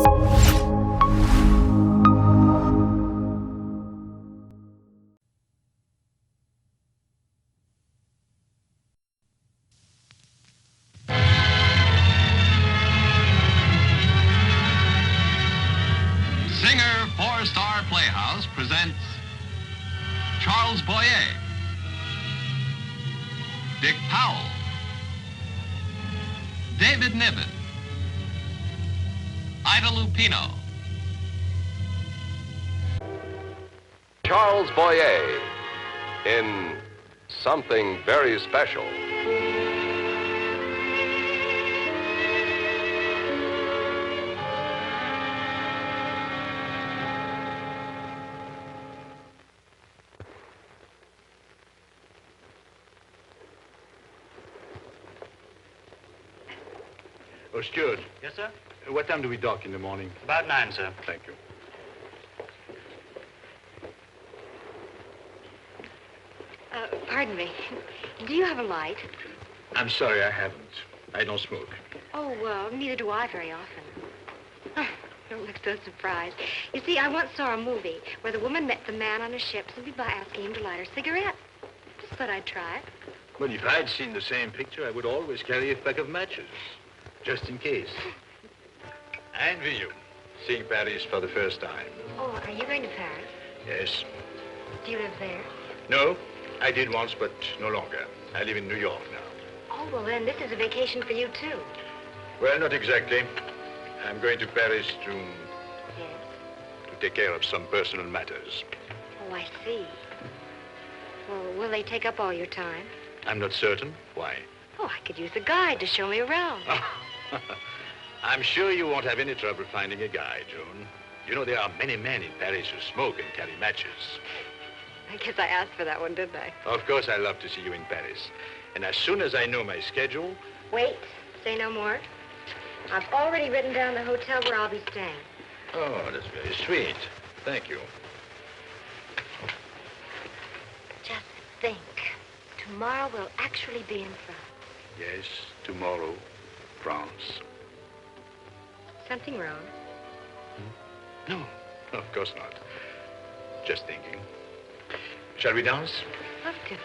Singer for Star Playhouse presents Charles Boyer, Dick Powell, David Niven, Ida Lupino. Charles Boyer in Something Very Special. Oh, steward. Yes, sir? What time do we dock in the morning? About 9, sir. Thank you. Pardon me. Do you have a light? I'm sorry, I haven't. I don't smoke. Oh, well, neither do I very often. Oh, don't look so surprised. You see, I once saw a movie where the woman met the man on a ship simply by asking him to light her cigarette. Just thought I'd try it. Well, if I'd seen the same picture, I would always carry a pack of matches, just in case. I envy you, seeing Paris for the first time. Oh, are you going to Paris? Yes. Do you live there? No, I did once, but no longer. I live in New York now. Oh, well, then this is a vacation for you, too. Well, not exactly. I'm going to Paris to Yes. take care of some personal matters. Oh, I see. Well, will they take up all your time? I'm not certain. Why? Oh, I could use a guide to show me around. I'm sure you won't have any trouble finding a guide, Joan. You know, there are many men in Paris who smoke and carry matches. I guess I asked for that one, didn't I? Of course, I love to see you in Paris. And as soon as I know my schedule... Wait, say no more. I've already written down the hotel where I'll be staying. Oh, that's very sweet. Thank you. Just think. Tomorrow we'll actually be in France. Yes, tomorrow, France. Something wrong? No, of course not. Just thinking. Shall we dance? Love to.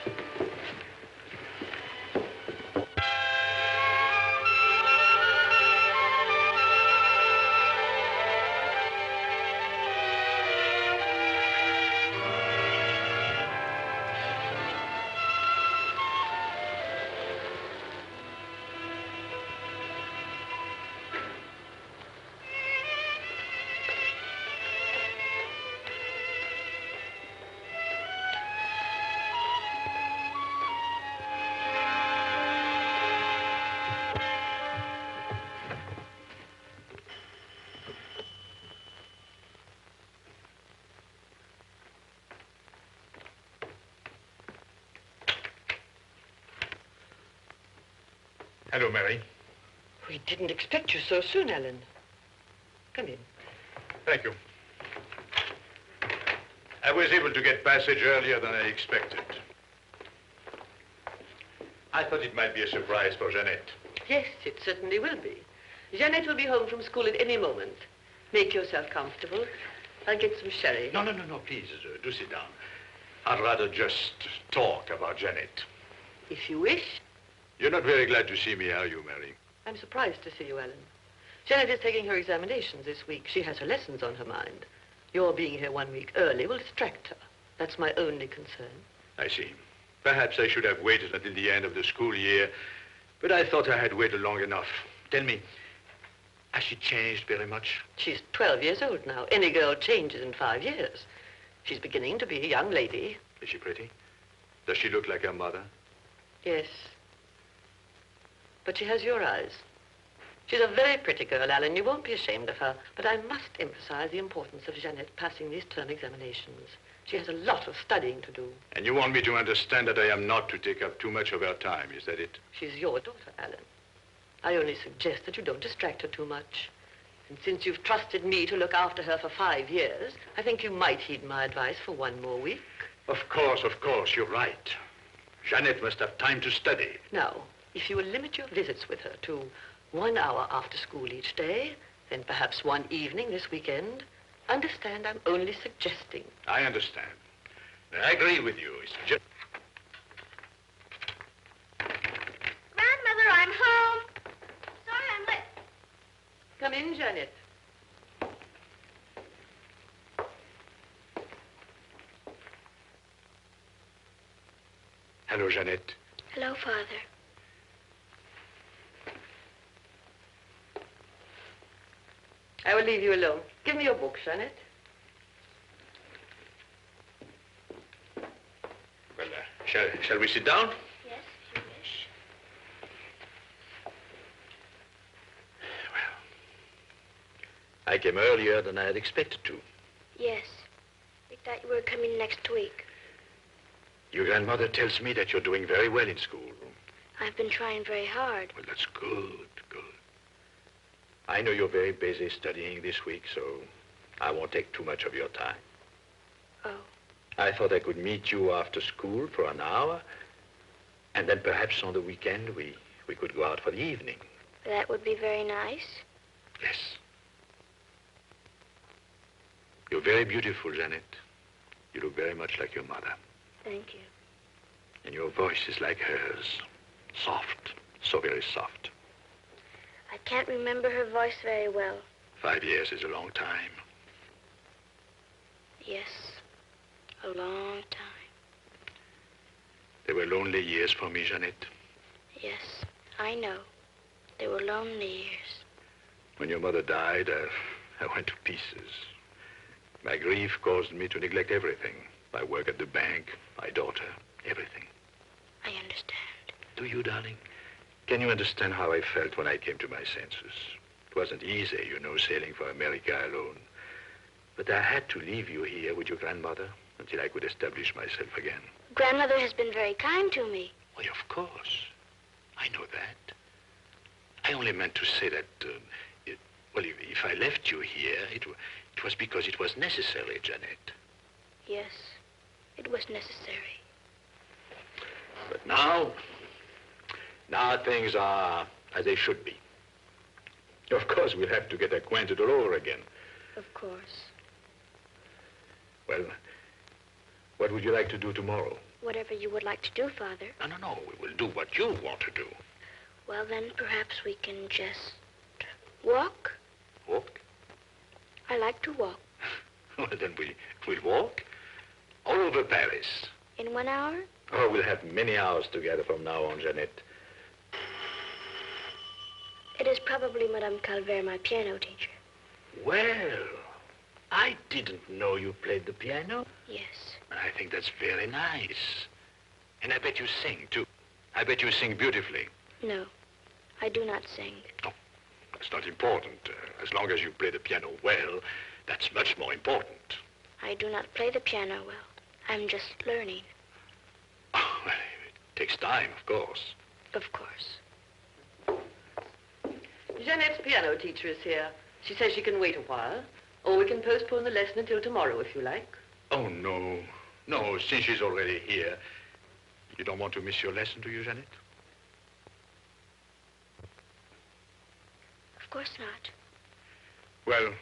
Hello, Mary. We didn't expect you so soon, Ellen. Come in. Thank you. I was able to get passage earlier than I expected. I thought it might be a surprise for Jeanette. Yes, it certainly will be. Jeanette will be home from school at any moment. Make yourself comfortable. I'll get some sherry. No, please, do sit down. I'd rather just talk about Jeanette. If you wish. You're not very glad to see me, are you, Mary? I'm surprised to see you, Ellen. Janet is taking her examinations this week. She has her lessons on her mind. Your being here 1 week early will distract her. That's my only concern. I see. Perhaps I should have waited until the end of the school year, but I thought I had waited long enough. Tell me, has she changed very much? She's 12 years old now. Any girl changes in 5 years. She's beginning to be a young lady. Is she pretty? Does she look like her mother? Yes. But she has your eyes. She's a very pretty girl, Alan. You won't be ashamed of her. But I must emphasize the importance of Jeanette passing these term examinations. She has a lot of studying to do. And you want me to understand that I am not to take up too much of her time, is that it? She's your daughter, Alan. I only suggest that you don't distract her too much. And since you've trusted me to look after her for 5 years, I think you might heed my advice for 1 more week. Of course, you're right. Jeanette must have time to study. Now, if you will limit your visits with her to 1 hour after school each day, Then perhaps one evening this weekend. Understand, I'm only suggesting. I understand. I agree with you. It's just... Grandmother, I'm home. Sorry I'm late. Come in, Janet. Hello, Jeanette. Hello, Father. I will leave you alone. Give me your book, Janet. Well, shall we sit down? Yes, if you wish. Well, I came earlier than I had expected to. Yes. We thought you were coming next week. Your grandmother tells me that you're doing very well in school. I've been trying very hard. Well, that's good, good. I know you're very busy studying this week, so I won't take too much of your time. Oh. I thought I could meet you after school for an hour, and then perhaps on the weekend we could go out for the evening. That would be very nice. Yes. You're very beautiful, Janet. You look very much like your mother. Thank you. And your voice is like hers. Soft, so very soft. I can't remember her voice very well. 5 years is a long time. Yes, a long time. They were lonely years for me, Janet. Yes, I know. They were lonely years. When your mother died, I went to pieces. My grief caused me to neglect everything. My work at the bank, my daughter, everything. I understand. Do you, darling? Can you understand how I felt when I came to my senses? It wasn't easy, you know, sailing for America alone. But I had to leave you here with your grandmother until I could establish myself again. Grandmother has been very kind to me. Why, of course. I know that. I only meant to say that, if I left you here, it was because it was necessary, Janet. Yes, it was necessary. But now things are as they should be. Of course, we'll have to get acquainted all over again. Of course. Well, what would you like to do tomorrow? Whatever you would like to do, Father. No. We will do what you want to do. Well, then perhaps we can just walk. Walk? I like to walk. Well, then we'll walk all over Paris. In 1 hour? Oh, we'll have many hours together from now on, Jeanette. It is probably Madame Calvert, my piano teacher. Well, I didn't know you played the piano. Yes. I think that's very nice. And I bet you sing, too. I bet you sing beautifully. No, I do not sing. Oh, that's not important. As long as you play the piano well, that's much more important. I do not play the piano well. I'm just learning. Oh, well, it takes time, of course. Of course. Jeanette's piano teacher is here. She says she can wait a while, or we can postpone the lesson until tomorrow if you like. Oh, no. No, since she's already here. You don't want to miss your lesson, do you, Jeanette? Of course not. Well,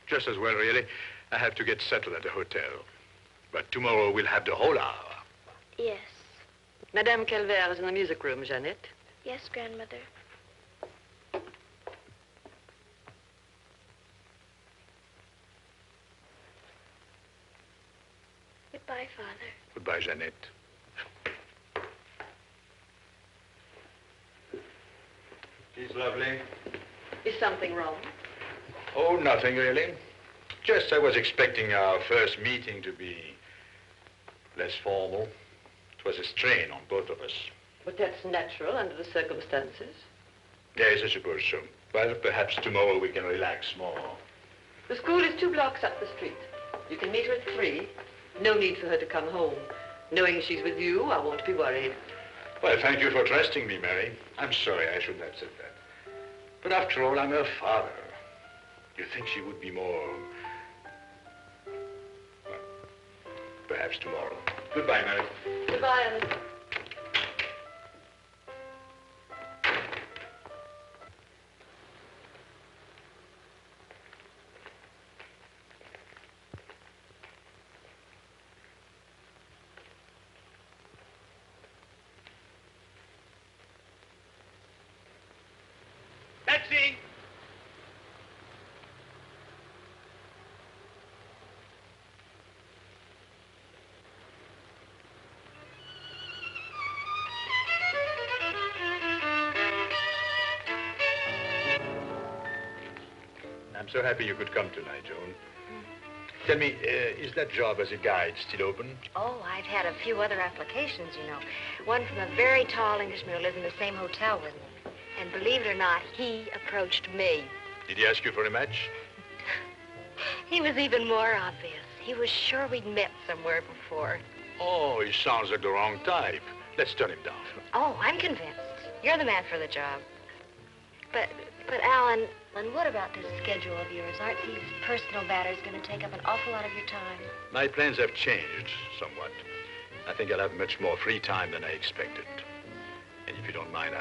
just as well, really. I have to get settled at the hotel. But tomorrow we'll have the whole hour. Yes. Madame Calvert is in the music room, Jeanette. Yes, Grandmother. Goodbye, Father. Goodbye, Jeanette. She's lovely. Is something wrong? Oh, nothing really. Just I was expecting our first meeting to be less formal. It was a strain on both of us. But that's natural under the circumstances. Yes, I suppose so. Well, perhaps tomorrow we can relax more. The school is 2 blocks up the street. You can meet her at 3. No need for her to come home. Knowing she's with you, I won't be worried. Well, thank you for trusting me, Mary. I'm sorry I shouldn't have said that. But after all, I'm her father. You think she would be more... Well, perhaps tomorrow. Goodbye, Mary. Goodbye, Ellen. Taxi! I'm so happy you could come tonight, Joan. Tell me, is that job as a guide still open? Oh, I've had a few other applications, you know. One from a very tall Englishman who lives in the same hotel with me. And believe it or not, he approached me. Did he ask you for a match? He was even more obvious. He was sure we'd met somewhere before. Oh, he sounds like the wrong type. Let's turn him down. Oh, I'm convinced. You're the man for the job. But Alan, what about this schedule of yours? Aren't these personal matters going to take up an awful lot of your time? My plans have changed somewhat. I think I'll have much more free time than I expected. And if you don't mind,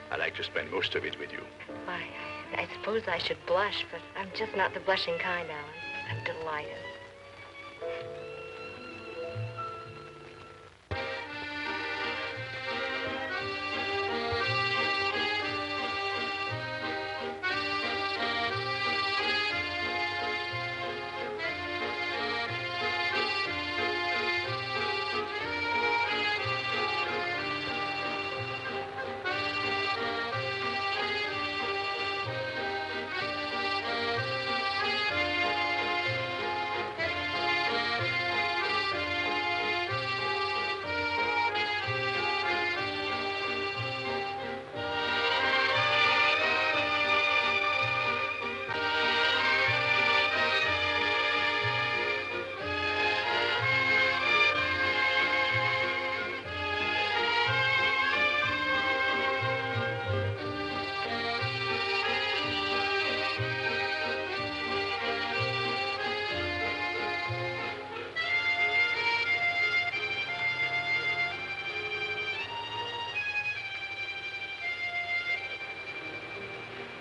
I like to spend most of it with you. Why, I suppose I should blush, but I'm just not the blushing kind, Alan. I'm delighted.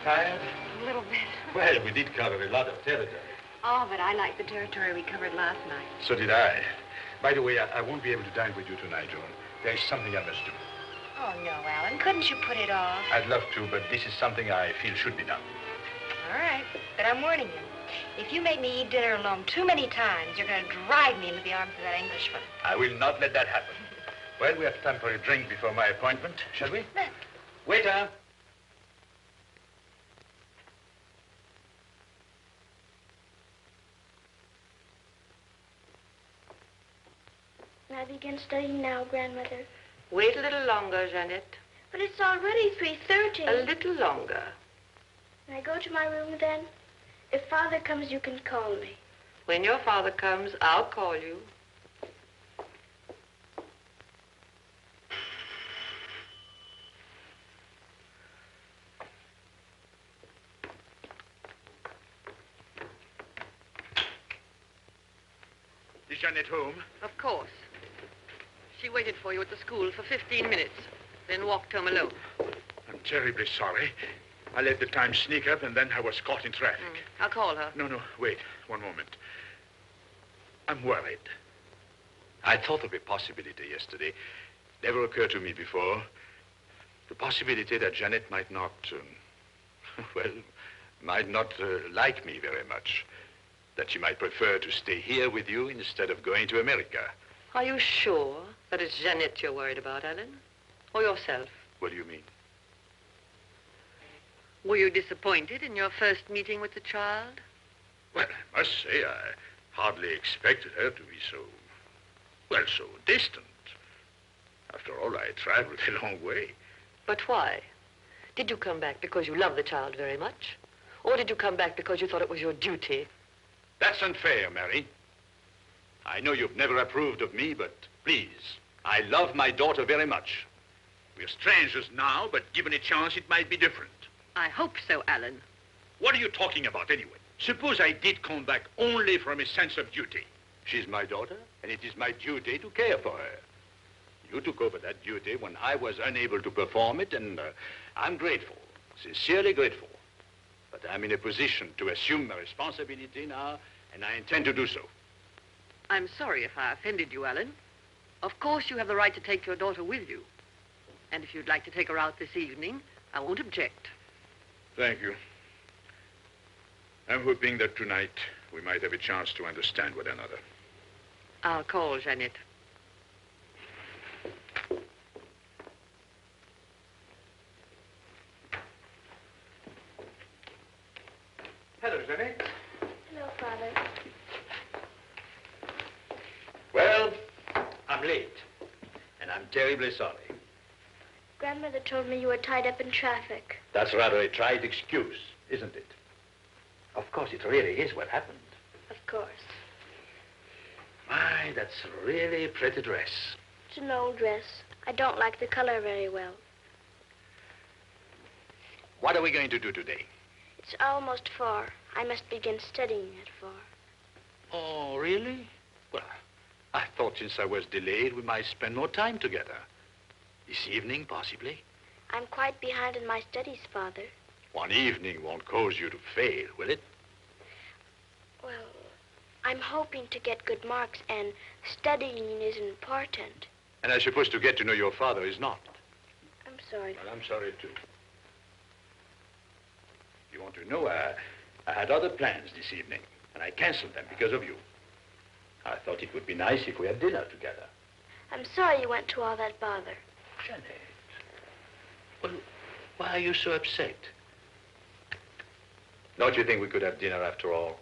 Tired? A little bit. Well, we did cover a lot of territory. Oh, but I like the territory we covered last night. So did I. By the way, I won't be able to dine with you tonight, Joan. There's something I must do. Oh, no, Alan. Couldn't you put it off? I'd love to, but this is something I feel should be done. All right. But I'm warning you. If you make me eat dinner alone too many times, you're going to drive me into the arms of that Englishman. I will not let that happen. Well, we have time for a drink before my appointment, shall we? Waiter! Can I begin studying now, Grandmother? Wait a little longer, Jeanette. But it's already 3:30. A little longer. Can I go to my room then? If Father comes, you can call me. When your father comes, I'll call you. Is Jeanette home? Of course. She waited for you at the school for 15 minutes, then walked home alone. I'm terribly sorry. I let the time sneak up, and then I was caught in traffic. I'll call her. No, wait. One moment. I'm worried. I thought of a possibility yesterday. Never occurred to me before. The possibility that Jeanette might not, like me very much. That she might prefer to stay here with you instead of going to America. Are you sure that it's Jeanette you're worried about, Alan? Or yourself? What do you mean? Were you disappointed in your first meeting with the child? Well, I must say, I hardly expected her to be so distant. After all, I traveled a long way. But why? Did you come back because you love the child very much? Or did you come back because you thought it was your duty? That's unfair, Mary. I know you've never approved of me, but please, I love my daughter very much. We're strangers now, but given a chance, it might be different. I hope so, Alan. What are you talking about, anyway? Suppose I did come back only from a sense of duty. She's my daughter, and it is my duty to care for her. You took over that duty when I was unable to perform it, and I'm grateful, sincerely grateful. But I'm in a position to assume my responsibility now, and I intend to do so. I'm sorry if I offended you, Alan. Of course, you have the right to take your daughter with you. And if you'd like to take her out this evening, I won't object. Thank you. I'm hoping that tonight we might have a chance to understand one another. I'll call Janet. Hello, Janet. Hello, Father. Well, I'm late, and I'm terribly sorry. Grandmother told me you were tied up in traffic. That's rather a trite excuse, isn't it? Of course, it really is what happened. Of course. My, that's a really pretty dress. It's an old dress. I don't like the color very well. What are we going to do today? It's almost 4. I must begin studying at 4. Oh, really? Well, I thought since I was delayed, we might spend more time together. This evening, possibly. I'm quite behind in my studies, Father. One evening won't cause you to fail, will it? Well, I'm hoping to get good marks, and studying is important. And I suppose to get to know your father is not. I'm sorry. Well, I'm sorry, too. You want to know, I had other plans this evening, and I canceled them because of you. I thought it would be nice if we had dinner together. I'm sorry you went to all that bother. Janet, well, why are you so upset? Don't you think we could have dinner after all?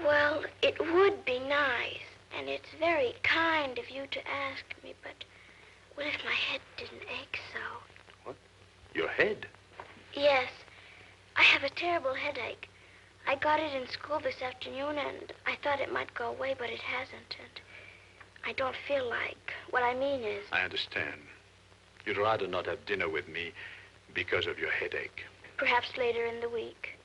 Well, it would be nice, and it's very kind of you to ask me, but what if my head didn't ache so? What? Your head? Yes, I have a terrible headache. I got it in school this afternoon, and I thought it might go away, but it hasn't, and I don't feel like. What I mean is... I understand. You'd rather not have dinner with me because of your headache. Perhaps later in the week.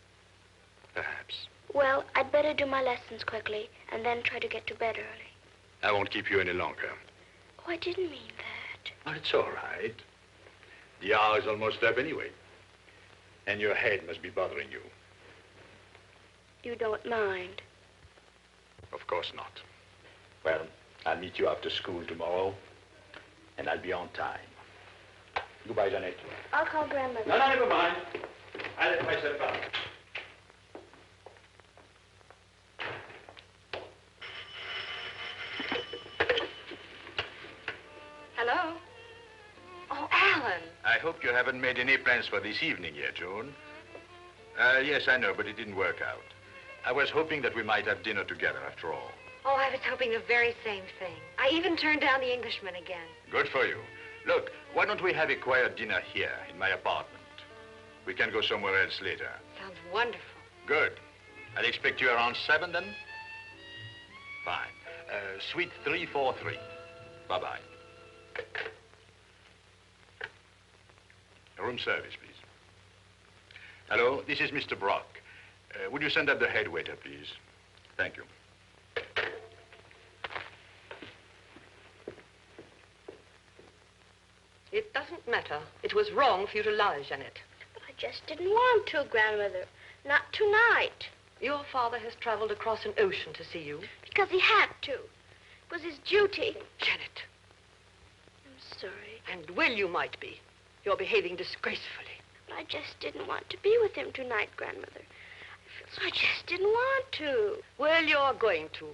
Perhaps. Well, I'd better do my lessons quickly, and then try to get to bed early. I won't keep you any longer. Oh, I didn't mean that. Oh, it's all right. The hour's almost up anyway. And your head must be bothering you. You don't mind? Of course not. Well, I'll meet you after school tomorrow, and I'll be on time. Goodbye, Janet. I'll call Grandmother. No, never mind. I'll let myself out. Hello? Oh, Alan. I hope you haven't made any plans for this evening yet, Joan. Yes, I know, but it didn't work out. I was hoping that we might have dinner together after all. Oh, I was hoping the very same thing. I even turned down the Englishman again. Good for you. Look, why don't we have a quiet dinner here in my apartment? We can go somewhere else later. Sounds wonderful. Good. I'll expect you around 7 then. Fine. Suite 343. Bye-bye. Room service, please. Hello, this is Mr. Brock. Would you send up the head waiter, please? Thank you. It doesn't matter. It was wrong for you to lie, Janet. But I just didn't want to, Grandmother. Not tonight. Your father has traveled across an ocean to see you. Because he had to. It was his duty. Janet. I'm sorry. And well, you might be. You're behaving disgracefully. But I just didn't want to be with him tonight, Grandmother. I just didn't want to. Well, you're going to.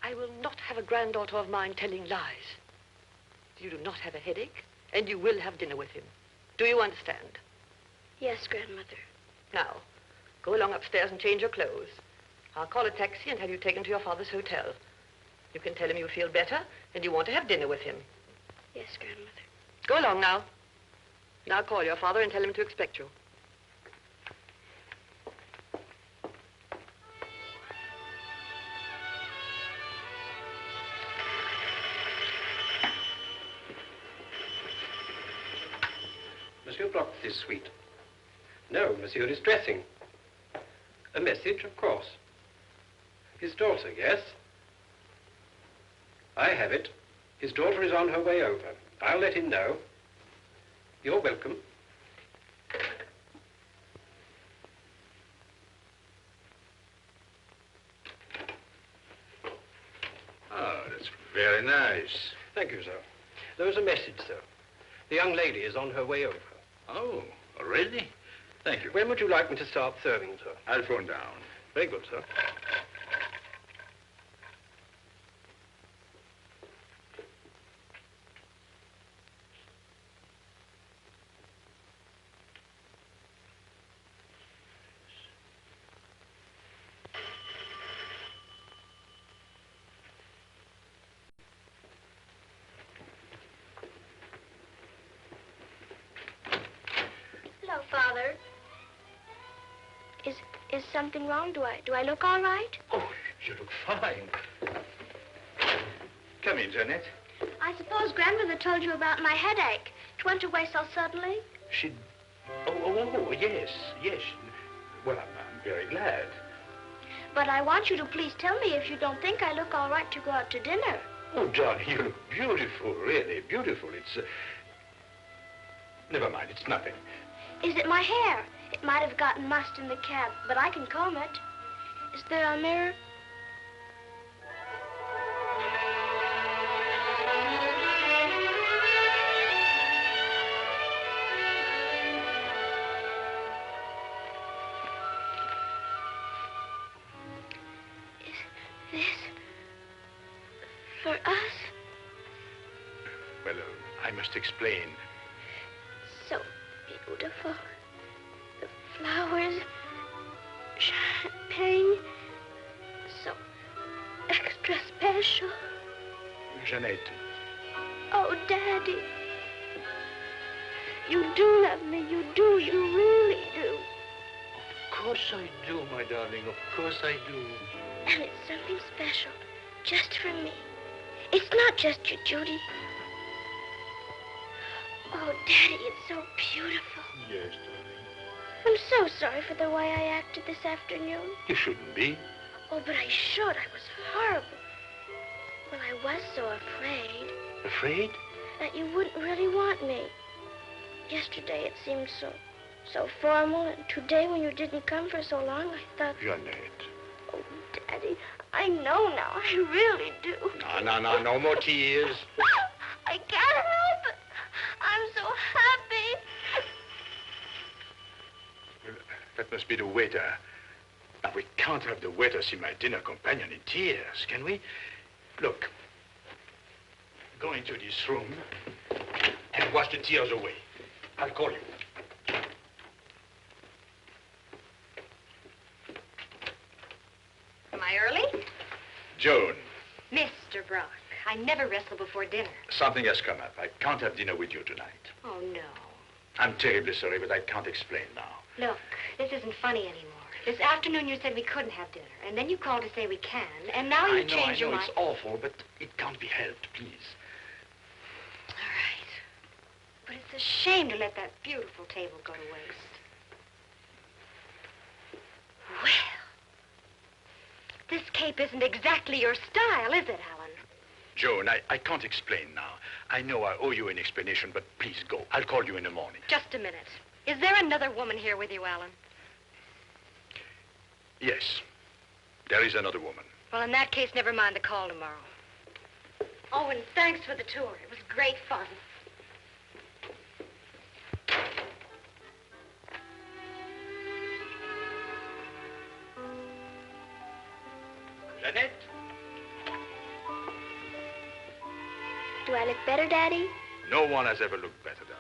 I will not have a granddaughter of mine telling lies. You do not have a headache, and you will have dinner with him. Do you understand? Yes, Grandmother. Now, go along upstairs and change your clothes. I'll call a taxi and have you taken to your father's hotel. You can tell him you feel better and you want to have dinner with him. Yes, Grandmother. Go along now. Now call your father and tell him to expect you. Monsieur Brock this suite. No, Monsieur is dressing. A message, of course. His daughter, yes? I have it. His daughter is on her way over. I'll let him know. You're welcome. Oh, that's very nice. Thank you, sir. There was a message, sir. The young lady is on her way over. Oh, already? Thank you. When would you like me to start serving, sir? I'll phone down. Very good, sir. Hello, Father. Is something wrong? Do I look all right? Oh, you look fine. Come in, Jeanette. I suppose Grandmother told you about my headache. It went away so suddenly. Oh, yes. Well, I'm very glad. But I want you to please tell me if you don't think I look all right to go out to dinner. Oh, darling, you look beautiful, really beautiful. It's, never mind, it's nothing. Is it my hair? It might have gotten mussed in the cab, but I can comb it. Is there a mirror? Is this for us? Well, I must explain. So beautiful. The flowers, champagne, so extra special. Jeanette. Oh, Daddy. You do love me, you do, you really do. Of course I do, my darling, of course I do. And it's something special, just for me. It's not just your Judy. Oh, Daddy, it's so beautiful. Yes, darling. I'm so sorry for the way I acted this afternoon. You shouldn't be. Oh, but I should. I was horrible. Well, I was so afraid. Afraid? That you wouldn't really want me. Yesterday it seemed so formal, and today when you didn't come for so long, I thought... Jeanette. Oh, Daddy, I know now. I really do. No more tears. I can't help it. I'm so happy. That must be the waiter. Now, we can't have the waiter see my dinner companion in tears, can we? Look, go into this room and wash the tears away. I'll call you. Am I early? Joan, Mr. Brock, I never wrestle before dinner. something has come up. I can't have dinner with you tonight. Oh, no. I'm terribly sorry, but I can't explain now. Look, this isn't funny anymore. This afternoon you said we couldn't have dinner, and then you called to say we can, and now you changed your mind. It's awful, but it can't be helped, please. All right. But it's a shame to let that beautiful table go to waste. Well, this cape isn't exactly your style, is it, Alan? Joan, I can't explain now. I know I owe you an explanation, but please go. I'll call you in the morning. Just a minute. Is there another woman here with you, Alan? Yes, there is another woman. Well, in that case, never mind the call tomorrow. Oh, and thanks for the tour. It was great fun. Jeanette? Do I look better, Daddy? No one has ever looked better than